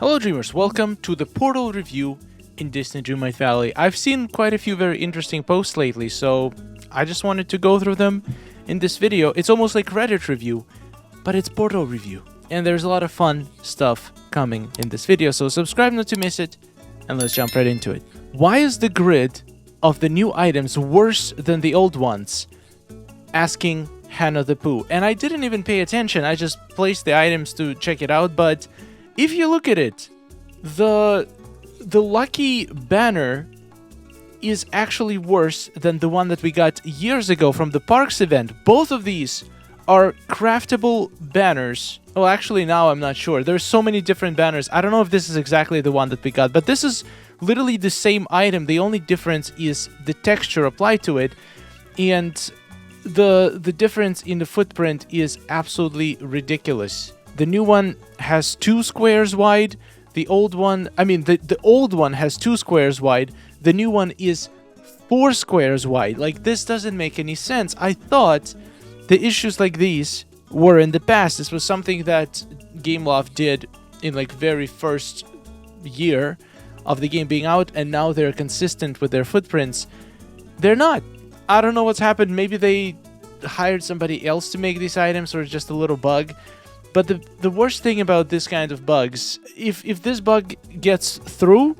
Hello Dreamers, welcome to the Portal review in DISNEY Dreamlight Valley. I've seen quite a few very interesting posts lately, so I just wanted to go through them in this video. It's almost like Reddit review, but it's Portal review. And there's a lot of fun stuff coming in this video, so subscribe not to miss it, and let's jump right into it. Why is the grid of the new items worse than the old ones? Asking Hannah the Pooh. And I didn't even pay attention, I just placed the items to check it out, but if you look at it, the lucky banner is actually worse than the one that we got years ago from the Parks event. Both of these are craftable banners. Oh, actually now I'm not sure. There's so many different banners. I don't know if this is exactly the one that we got, but this is literally the same item. The only difference is the texture applied to it, and the difference in the footprint is absolutely ridiculous. The new one has 2 squares wide. The old one, the old one has 2 squares wide. The new one is 4 squares wide. Like, this doesn't make any sense. I thought the issues like these were in the past. This was something that Gameloft did in like very first year of the game being out, and now they're consistent with their footprints. They're not. I don't know what's happened. Maybe they hired somebody else to make these items, or just a little bug. But the worst thing about this kind of bugs, if this bug gets through,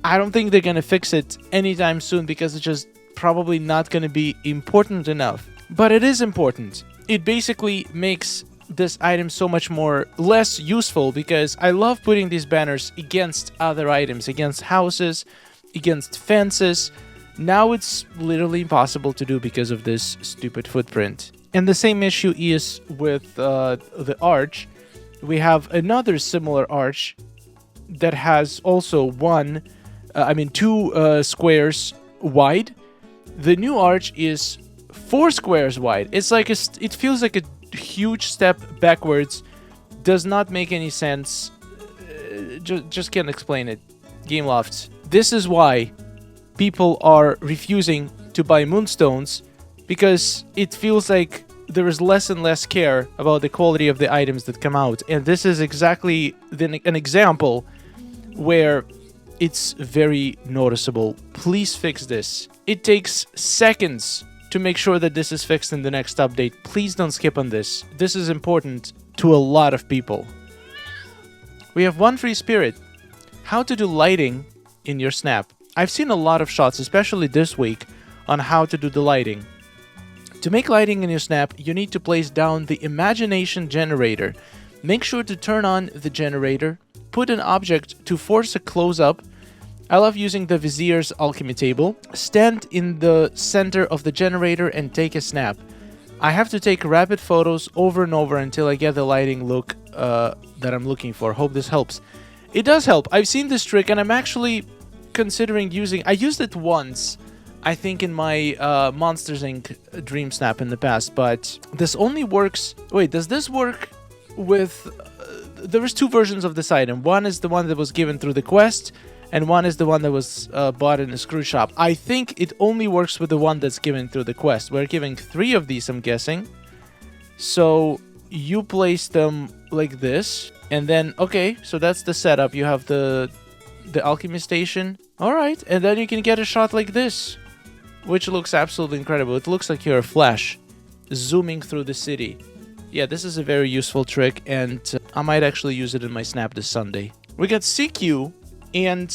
I don't think they're going to fix it anytime soon, because it's just probably not going to be important enough. But it is important. It basically makes this item so much less useful, because I love putting these banners against other items, against houses, against fences. Now it's literally impossible to do because of this stupid footprint. And the same issue is with the arch. We have another similar arch that has also 2 squares wide. The new arch is 4 squares wide. It's like it feels like a huge step backwards. Does not make any sense. Just can't explain it. Gameloft. This is why people are refusing to buy moonstones, because it feels like there is less and less care about the quality of the items that come out. And this is exactly an example where it's very noticeable. Please fix this. It takes seconds to make sure that this is fixed in the next update. Please don't skip on this. This is important to a lot of people. We have one free spirit. How to do lighting in your snap. I've seen a lot of shots, especially this week, on how to do the lighting. To make lighting in your snap, you need to place down the imagination generator. Make sure to turn on the generator. Put an object to force a close-up. I love using the Vizier's alchemy table. Stand in the center of the generator and take a snap. I have to take rapid photos over and over until I get the lighting look that I'm looking for. Hope this helps. It does help. I've seen this trick, and I'm actually considering I used it once, I think, in my Monsters Inc. Dream Snap in the past, but this only works... Wait, does this work with... There is 2 versions of this item. One is the one that was given through the quest, and one is the one that was bought in a screw shop. I think it only works with the one that's given through the quest. We're giving 3 of these, I'm guessing. So you place them like this, and then, okay, so that's the setup. You have the alchemy station. Alright, and then you can get a shot like this, which looks absolutely incredible. It looks like you're a Flash zooming through the city. Yeah, this is a very useful trick, and I might actually use it in my snap this Sunday. We got CQ, and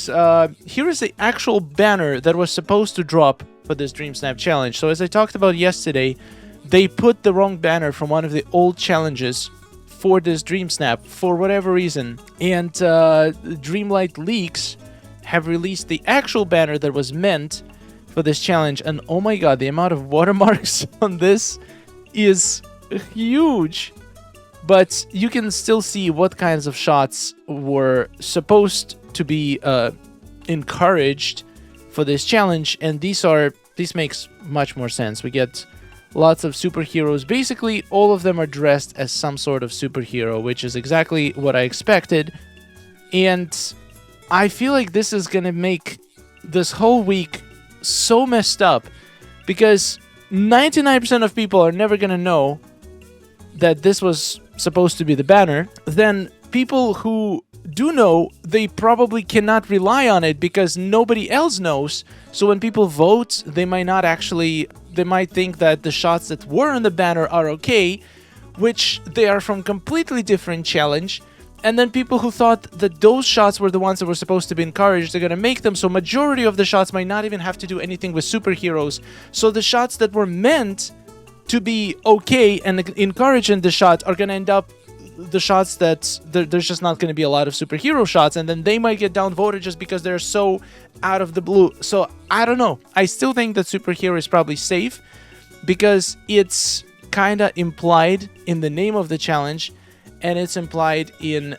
here is the actual banner that was supposed to drop for this Dream Snap challenge. So as I talked about yesterday, they put the wrong banner from one of the old challenges for this Dream Snap for whatever reason, and Dreamlight Leaks have released the actual banner that was meant for this challenge, and oh my god, the amount of watermarks on this is huge. But you can still see what kinds of shots were supposed to be encouraged for this challenge, and these makes much more sense. We get lots of superheroes. Basically, all of them are dressed as some sort of superhero, which is exactly what I expected. And I feel like this is gonna make this whole week so messed up, because 99% of people are never gonna know that this was supposed to be the banner. Then people who do know, they probably cannot rely on it because nobody else knows. So when people vote, they might think that the shots that were on the banner are okay, which they are from completely different challenge. And then people who thought that those shots were the ones that were supposed to be encouraged, they're going to make them. So majority of the shots might not even have to do anything with superheroes. So the shots that were meant to be okay and encouraging the shot are going to end up the shots that there's just not going to be a lot of superhero shots, and then they might get downvoted just because they're so out of the blue. So I don't know. I still think that superhero is probably safe because it's kind of implied in the name of the challenge and it's implied in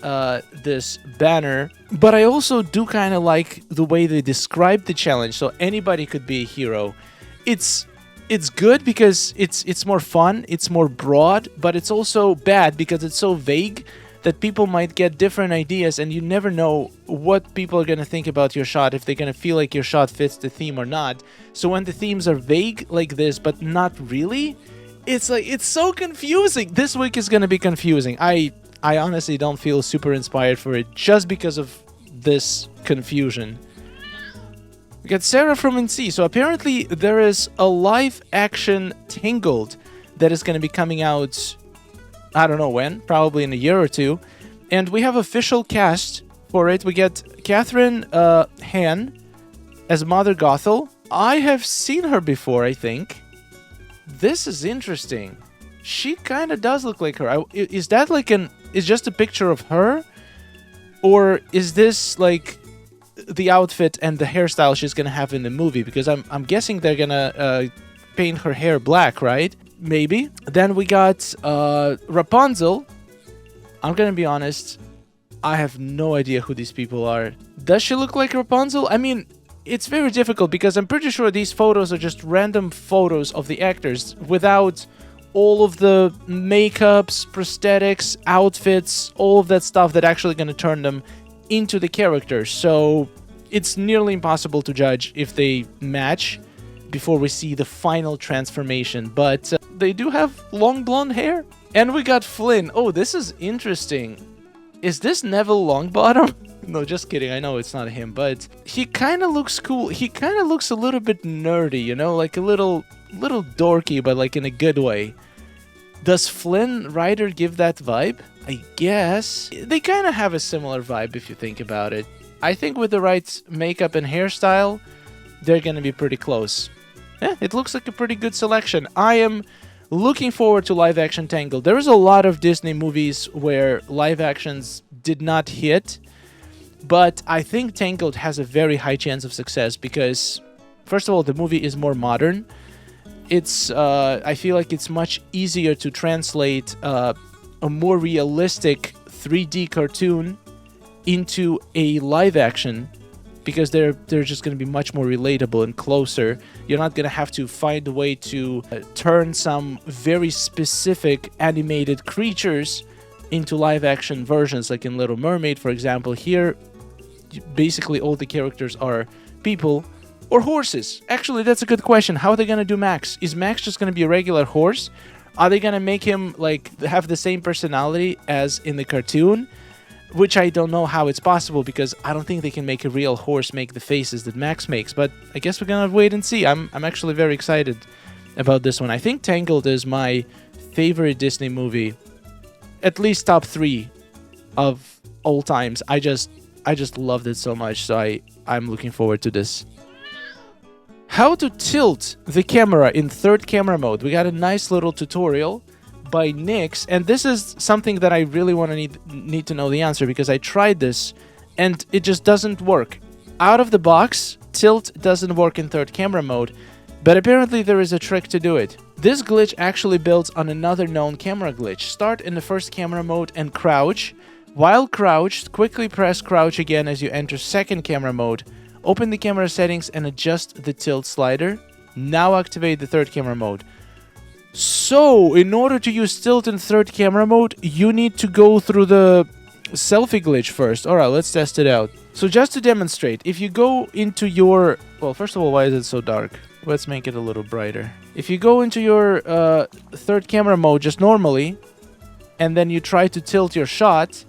this banner. But I also do kind of like the way they describe the challenge. So anybody could be a hero. It's good because it's more fun, it's more broad, but it's also bad because it's so vague that people might get different ideas and you never know what people are going to think about your shot, if they're going to feel like your shot fits the theme or not. So when the themes are vague like this, but not really, it's so confusing. This week is going to be confusing. I honestly don't feel super inspired for it just because of this confusion. We got Sarah from NC. So apparently there is a live-action Tangled that is going to be coming out, I don't know when, probably in a year or two. And we have official cast for it. We get Catherine Han as Mother Gothel. I have seen her before, I think. This is interesting. She kind of does look like her. Is that like is just a picture of her? Or is this like the outfit and the hairstyle she's gonna have in the movie? Because I'm guessing they're gonna paint her hair black, right? Maybe. Then we got Rapunzel. I'm gonna be honest, I have no idea who these people are. Does she look like Rapunzel? I mean, it's very difficult because I'm pretty sure these photos are just random photos of the actors without all of the makeups, prosthetics, outfits, all of that stuff that actually gonna turn them into the characters. So it's nearly impossible to judge if they match before we see the final transformation. But they do have long blonde hair. And we got Flynn. Oh, this is interesting. Is this Neville Longbottom? No, just kidding. I know it's not him, but he kind of looks cool. He kind of looks a little bit nerdy, you know, like a little dorky, but like in a good way. Does Flynn Rider give that vibe? I guess. They kind of have a similar vibe if you think about it. I think with the right makeup and hairstyle, they're going to be pretty close. Yeah, it looks like a pretty good selection. I am looking forward to live-action Tangled. There is a lot of Disney movies where live-actions did not hit, but I think Tangled has a very high chance of success because, first of all, the movie is more modern. It's, I feel like it's much easier to translate a more realistic 3D cartoon into a live action because they're just going to be much more relatable and closer. You're not going to have to find a way to turn some very specific animated creatures into live action versions, like in Little Mermaid, for example. Here, basically all the characters are people or horses. Actually, that's a good question. How are they going to do Max? Is Max just going to be a regular horse? Are they going to make him like have the same personality as in the cartoon? Which I don't know how it's possible because I don't think they can make a real horse make the faces that Max makes. But I guess we're going to wait and see. I'm actually very excited about this one. I think Tangled is my favorite Disney movie. At least top 3 of all times. I just loved it so much. So I'm looking forward to this. How to tilt the camera in third camera mode. We got a nice little tutorial by Nyx, and this is something that I really want to need to know the answer because I tried this and it just doesn't work. Out of the box, tilt doesn't work in third camera mode, but apparently there is a trick to do it. This glitch actually builds on another known camera glitch. Start in the first camera mode and crouch. While crouched, quickly press crouch again as you enter second camera mode. Open the camera settings and adjust the tilt slider. Now activate the third camera mode. So, in order to use tilt in third camera mode, you need to go through the selfie glitch first. Alright, let's test it out. So just to demonstrate, if you go into your... Well, first of all, why is it so dark? Let's make it a little brighter. If you go into your third camera mode just normally, and then you try to tilt your shot,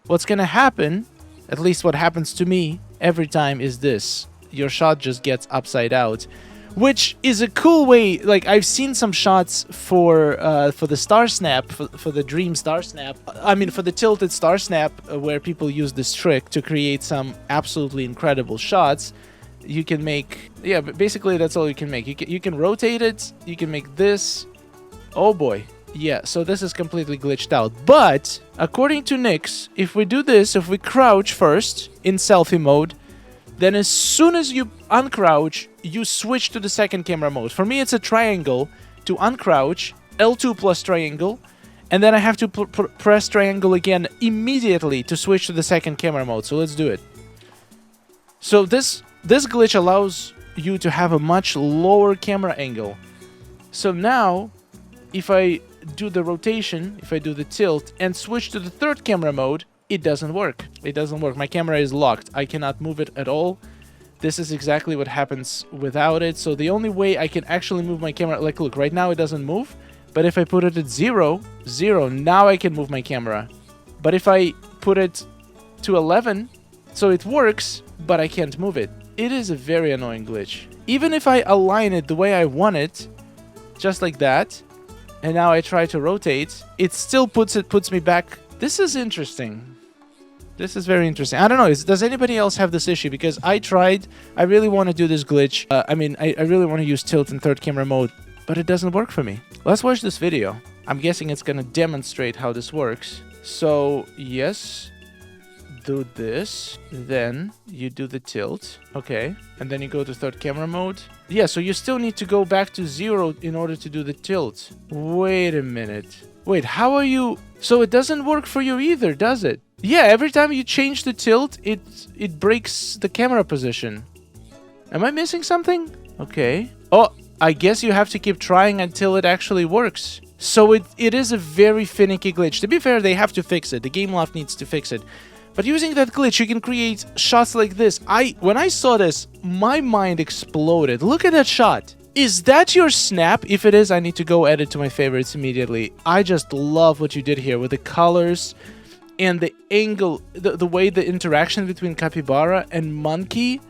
what's gonna happen, at least what happens to me every time, is this. Your shot just gets upside out, which is a cool way. Like, I've seen some shots for the star snap, for the dream star snap. I mean, for the tilted star snap, where people use this trick to create some absolutely incredible shots. You can make, yeah, but basically that's all you can make. You can rotate it. You can make this. Oh boy. Yeah, so this is completely glitched out. But according to Nix, if we do this, if we crouch first in selfie mode, then as soon as you uncrouch, you switch to the second camera mode. For me, it's a triangle to uncrouch, L2 plus triangle, and then I have to press triangle again immediately to switch to the second camera mode. So let's do it. So this glitch allows you to have a much lower camera angle. So now, if I do the rotation, if I do the tilt, and switch to the third camera mode, it doesn't work. It doesn't work. My camera is locked. I cannot move it at all. This is exactly what happens without it. So the only way I can actually move my camera, like, look, right now it doesn't move. But if I put it at 0, now I can move my camera. But if I put it to 11, so it works, but I can't move it. It is a very annoying glitch. Even if I align it the way I want it, just like that, and now I try to rotate, it still puts me back. This is interesting. This is very interesting. I don't know. Does anybody else have this issue? Because I tried. I really want to do this glitch. I mean, I really want to use tilt in third camera mode, but it doesn't work for me. Let's watch this video. I'm guessing it's going to demonstrate how this works. So, yes. Do this, then you do the tilt, okay, and then you go to third camera mode. Yeah, so you still need to go back to 0 in order to do the tilt. Wait a minute. Wait, how are you? So it doesn't work for you either, does it? Yeah, every time you change the tilt, it breaks the camera position. Am I missing something? Okay. Oh, I guess you have to keep trying until it actually works. So it is a very finicky glitch. To be fair, they have to fix it. The Gameloft needs to fix it. But using that glitch, you can create shots like this. When I saw this, my mind exploded. Look at that shot. Is that your snap? If it is, I need to go add it to my favorites immediately. I just love what you did here with the colors and the angle, the way the interaction between Capybara and Monkey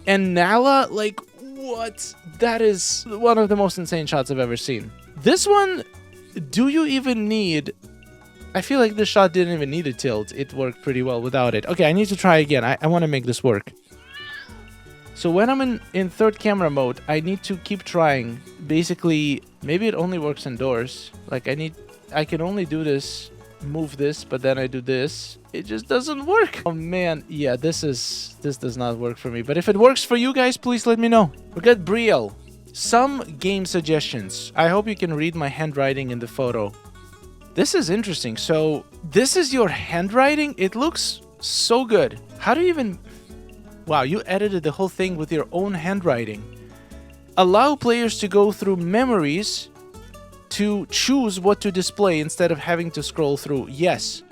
and Nala. Like, what? That is one of the most insane shots I've ever seen. This one, do you even need... I feel like this shot didn't even need a tilt. It worked pretty well without it. Okay, I need to try again. I want to make this work. So when I'm in third camera mode, I need to keep trying. Basically, maybe it only works indoors. Like, I can only do this, move this, but then I do this. It just doesn't work. Oh man, yeah, this does not work for me. But if it works for you guys, please let me know. We got Brielle. Some game suggestions. I hope you can read my handwriting in the photo. This is interesting. So this is your handwriting? It looks so good. How do you even... Wow, you edited the whole thing with your own handwriting. Allow players to go through memories to choose what to display instead of having to scroll through. Yes.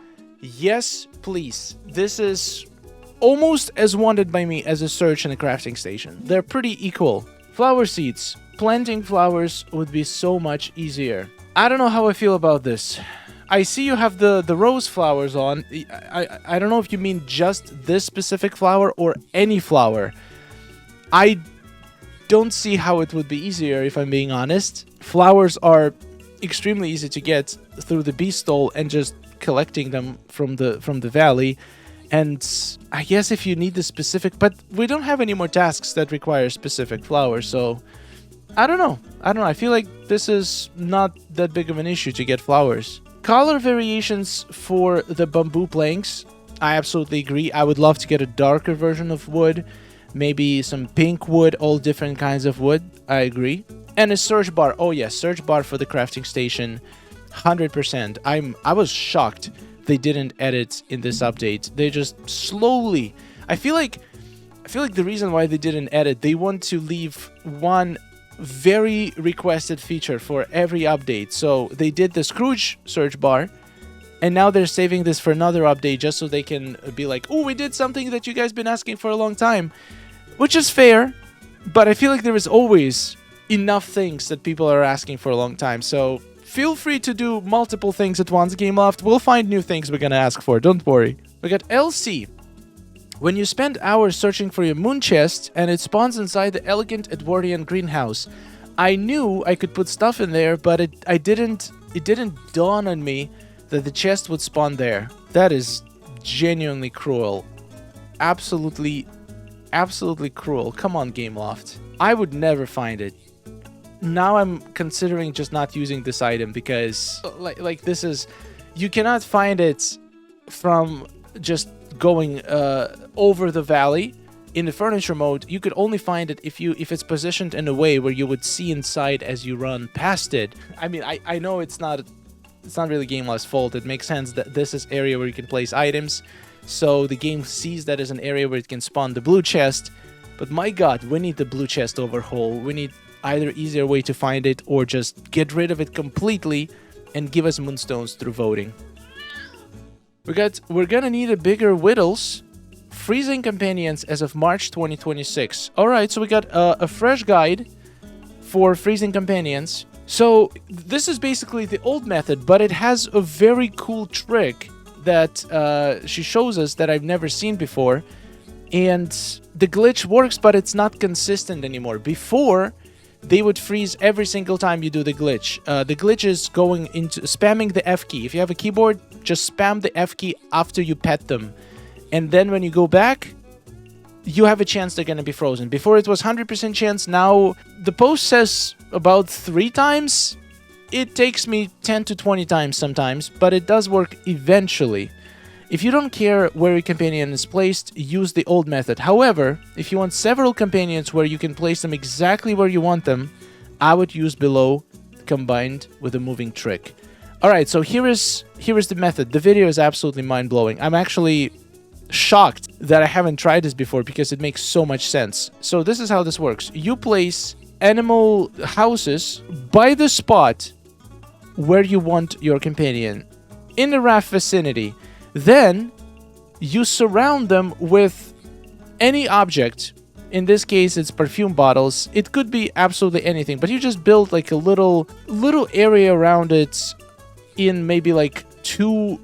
Yes, please. This is almost as wanted by me as a search and a crafting station. They're pretty equal. Flower seeds. Planting flowers would be so much easier. I don't know how I feel about this. I see you have the rose flowers on. I don't know if you mean just this specific flower or any flower. I don't see how it would be easier, if I'm being honest. Flowers are extremely easy to get through the bee stole and just collecting them from the valley. And I guess if you need the specific... But we don't have any more tasks that require specific flowers, so... I don't know. I feel like this is not that big of an issue to get flowers. Color variations for the bamboo planks. I absolutely agree. I would love to get a darker version of wood. Maybe some pink wood, all different kinds of wood. I agree. And a search bar. Oh yeah, search bar for the crafting station. 100%. I was shocked they didn't edit in this update. They just slowly... I feel like the reason why they didn't edit, they want to leave one very requested feature for every update. So they did the Scrooge search bar, and now they're saving this for another update just so they can be like, oh, we did something that you guys been asking for a long time, which is fair, but I feel like there is always enough things that people are asking for a long time. So Feel free to do multiple things at once, Gameloft. We'll find new things we're gonna ask for, don't worry. We got LC. When you spend hours searching for your moon chest and it spawns inside the elegant Edwardian greenhouse, I knew I could put stuff in there, but it didn't dawn on me that the chest would spawn there. That is genuinely cruel. Absolutely cruel. Come on, Gameloft. I would never find it. Now I'm considering just not using this item because like this is, you cannot find it from just going over the valley. In the furniture mode, you could only find it if it's positioned in a way where you would see inside as you run past it. I mean, I know it's not really Gameloft's fault. It makes sense that this is area where you can place items, so the game sees that as an area where it can spawn the blue chest. But my god, we need the blue chest overhaul. We need either easier way to find it or just get rid of it completely and give us moonstones through voting. We're gonna need a bigger Whittles. Freezing companions as of March 2026. Alright, so we got a fresh guide for freezing companions. So this is basically the old method, but it has a very cool trick that she shows us that I've never seen before. And the glitch works, but it's not consistent anymore. Before, they would freeze every single time you do the glitch. The glitch is going into spamming the F key. If you have a keyboard, just spam the F key after you pet them. And then when you go back, you have a chance they're going to be frozen. Before it was 100% chance, now the post says about 3 times. It takes me 10 to 20 times sometimes, but it does work eventually. If you don't care where your companion is placed, use the old method. However, if you want several companions where you can place them exactly where you want them, I would use below combined with a moving trick. Alright, so here is the method. The video is absolutely mind-blowing. I'm actually shocked that I haven't tried this before because it makes so much sense. So this is how this works. You place animal houses by the spot where you want your companion in the raft vicinity. Then you surround them with any object. In this case, it's perfume bottles. It could be absolutely anything, but you just build like a little area around it in maybe like two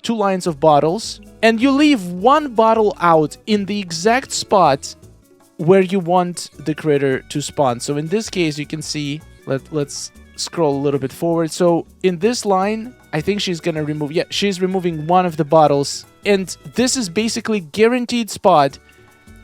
lines of bottles, and you leave one bottle out in the exact spot where you want the critter to spawn. So in this case, you can see, let's scroll a little bit forward. So in this line, I think she's gonna remove, yeah, she's removing one of the bottles, and this is basically guaranteed spot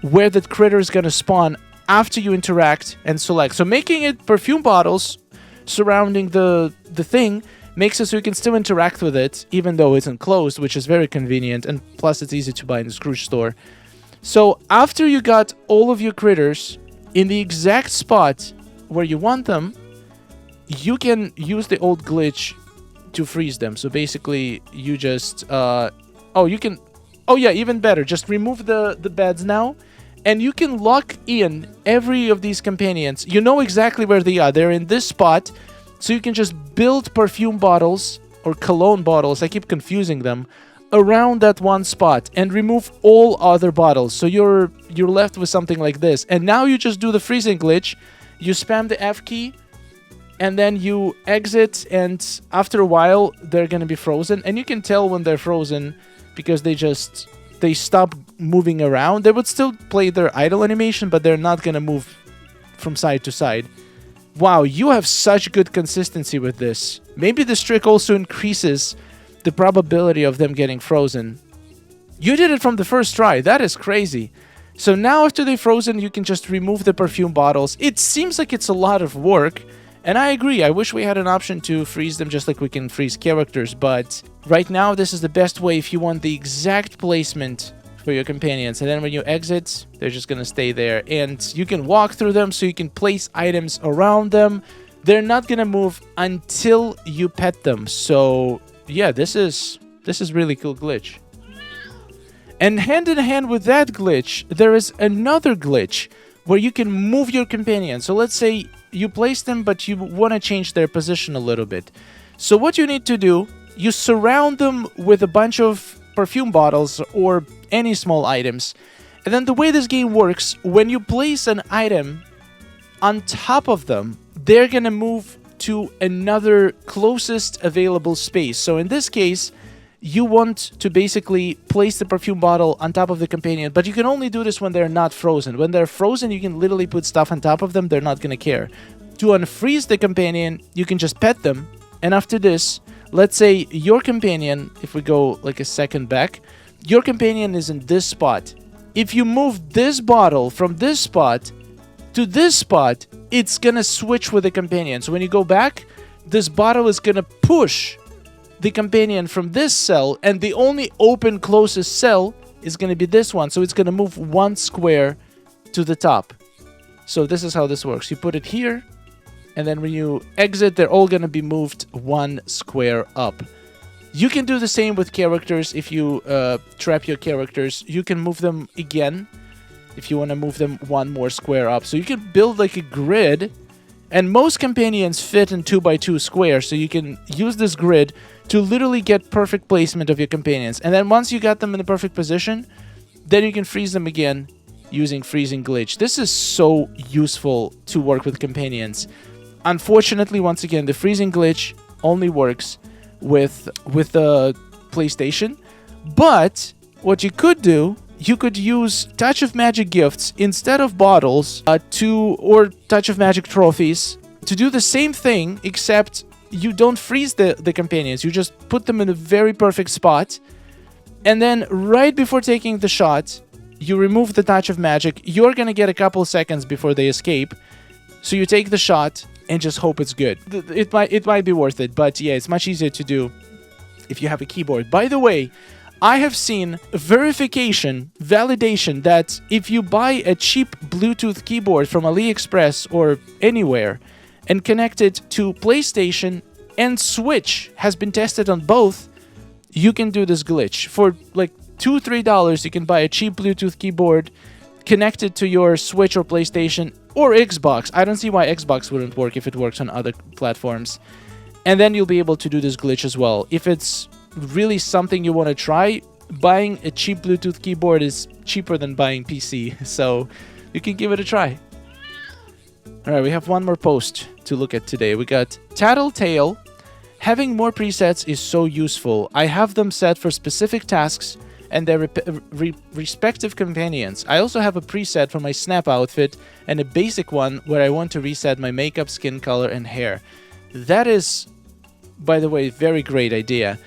where that critter is gonna spawn after you interact and select. So making it perfume bottles surrounding the thing makes it so you can still interact with it, even though it's enclosed, which is very convenient, and plus it's easy to buy in the Scrooge store. So after you got all of your critters in the exact spot where you want them, you can use the old glitch to freeze them. So basically, you just... oh, yeah, even better. Just remove the beds now, and you can lock in every of these companions. You know exactly where they are. They're in this spot. So you can just build perfume bottles or cologne bottles, I keep confusing them, around that one spot and remove all other bottles. So you're left with something like this. And now you just do the freezing glitch. You spam the F key and then you exit, and after a while they're going to be frozen. And you can tell when they're frozen because they stop moving around. They would still play their idle animation, but they're not going to move from side to side. Wow, you have such good consistency with this. Maybe this trick also increases the probability of them getting frozen. You did it from the first try. That is crazy. So now after they're frozen, you can just remove the perfume bottles. It seems like it's a lot of work, and I agree. I wish we had an option to freeze them just like we can freeze characters, but right now this is the best way if you want the exact placement for your companions. And then when you exit, they're just gonna stay there, and you can walk through them, so you can place items around them. They're not gonna move until you pet them. So yeah, this is really cool glitch. And hand in hand with that glitch, there is another glitch where you can move your companion. So let's say you place them, but you want to change their position a little bit. So what you need to do, you surround them with a bunch of perfume bottles or any small items. And then the way this game works, when you place an item on top of them, they're gonna move to another closest available space. So in this case, you want to basically place the perfume bottle on top of the companion, but you can only do this when they're not frozen. When they're frozen, you can literally put stuff on top of them. They're not going to care. To unfreeze the companion, you can just pet them. And after this, let's say your companion, if we go like a second back, your companion is in this spot. If you move this bottle from this spot to this spot, it's going to switch with the companion. So when you go back, this bottle is going to push the companion from this cell, and the only open closest cell is going to be this one. So it's going to move one square to the top. So this is how this works. You put it here, and then when you exit, they're all going to be moved one square up. You can do the same with characters. If you trap your characters, you can move them again if you want to move them one more square up. So you can build like a grid, and most companions fit in 2x2 squares, so you can use this grid to literally get perfect placement of your companions. And then once you got them in the perfect position, then you can freeze them again using freezing glitch. This is so useful to work with companions. Unfortunately, once again, the freezing glitch only works with the PlayStation. But what you could do, you could use Touch of Magic gifts instead of bottles or Touch of Magic trophies to do the same thing, except you don't freeze the companions. You just put them in a very perfect spot. And then right before taking the shot, you remove the Touch of Magic. You're going to get a couple seconds before they escape. So you take the shot and just hope it's good. It might be worth it, but yeah, it's much easier to do if you have a keyboard. By the way, I have seen validation that if you buy a cheap Bluetooth keyboard from AliExpress or anywhere and connect it to PlayStation and Switch, has been tested on both, you can do this glitch. For like $2-3, you can buy a cheap Bluetooth keyboard, connect it to your Switch or PlayStation or Xbox. I don't see why Xbox wouldn't work if it works on other platforms. And then you'll be able to do this glitch as well. If it's really something you want to try, buying a cheap Bluetooth keyboard is cheaper than buying PC, so you can give it a try. Alright, we have one more post to look at today. We got Tattletale. Having more presets is so useful. I have them set for specific tasks and their respective companions. I also have a preset for my snap outfit and a basic one where I want to reset my makeup, skin color, and hair. That is, by the way, very great idea.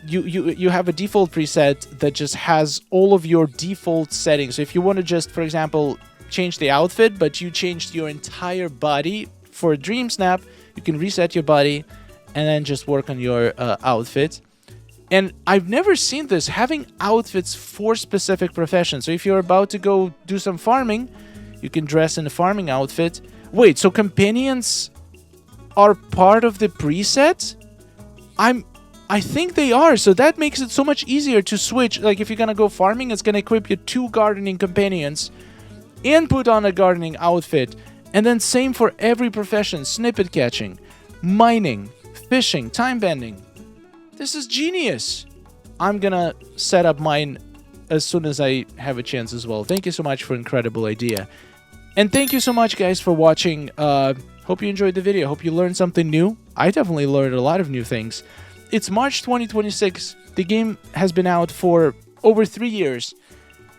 You have a default preset that just has all of your default settings. So if you want to just, for example, change the outfit, but you changed your entire body for a dream snap, you can reset your body and then just work on your outfit. And I've never seen this, having outfits for specific professions. So if you're about to go do some farming, you can dress in a farming outfit. Wait, so companions are part of the preset? I think they are, so that makes it so much easier to switch. Like if you're gonna go farming, it's gonna equip you 2 gardening companions and put on a gardening outfit. And then same for every profession: snippet catching, mining, fishing, time bending. This is genius. I'm gonna set up mine as soon as I have a chance as well. Thank you so much for an incredible idea. And thank you so much, guys, for watching. Hope you enjoyed the video. Hope you learned something new. I definitely learned a lot of new things. It's March 2026. The game has been out for over 3 years,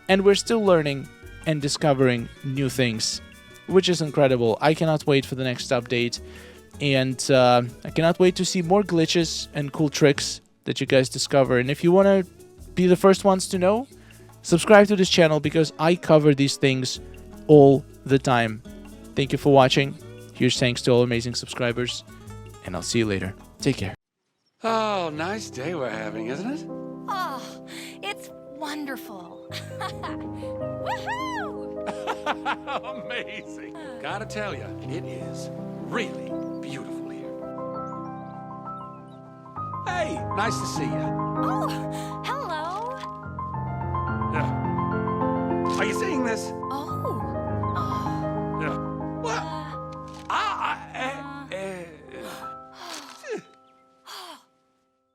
and we're still learning and discovering new things, which is incredible. I cannot wait for the next update, and I cannot wait to see more glitches and cool tricks that you guys discover. And if you want to be the first ones to know, subscribe to this channel because I cover these things all the time. Thank you for watching. Huge thanks to all amazing subscribers, and I'll see you later. Take care. Oh, nice day we're having, isn't it? Oh, it's wonderful. Woohoo! Amazing. Gotta tell you, it is really beautiful here. Hey, nice to see you. Oh, hello. Are you seeing this? Oh,